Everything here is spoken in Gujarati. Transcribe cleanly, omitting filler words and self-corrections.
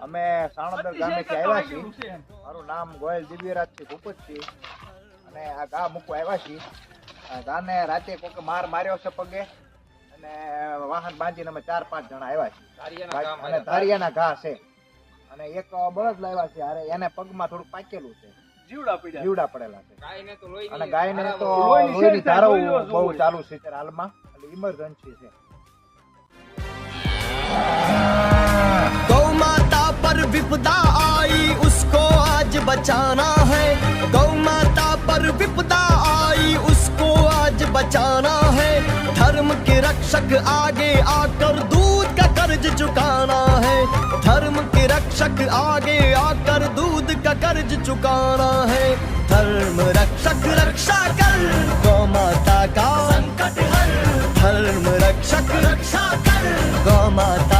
અમે સાણોદર ગામેથી આવ્યા છીએ. મારું નામ ગોયલ દિવ્યરાજસિંહ ભૂપતસિંહ અને આ ઘા મૂકવા આવ્યા છીએ. આ ઘાને રાતે કોકે માર્યો છે પગે અને વાહન બાંધીને અમે 4-5 જણા આવ્યા છીએ અને ધારિયાના ઘા છે અને એક બળદ લાવ્યા છે. અરે એને પગમાં થોડું પાકેલું છે, જીવડા પડેલા છે અને ગાયને તો લોહીની ધારાઓ બહુ ચાલુ છે અત્યારે હાલમાં, એટલે ઇમરજન્સી છે. गौ माता पर विपदा आई उसको आज बचाना है. गौ माता पर विपदा आई उसको आज बचाना है. धर्म के रक्षक आगे आकर दूध का कर्ज चुकाना है. धर्म के रक्षक आगे आकर दूध का कर्ज चुकाना है. धर्म रक्षक रक्षा कर गौ माता का संकट हर. धर्म रक्षक रक्षा कर गौ माता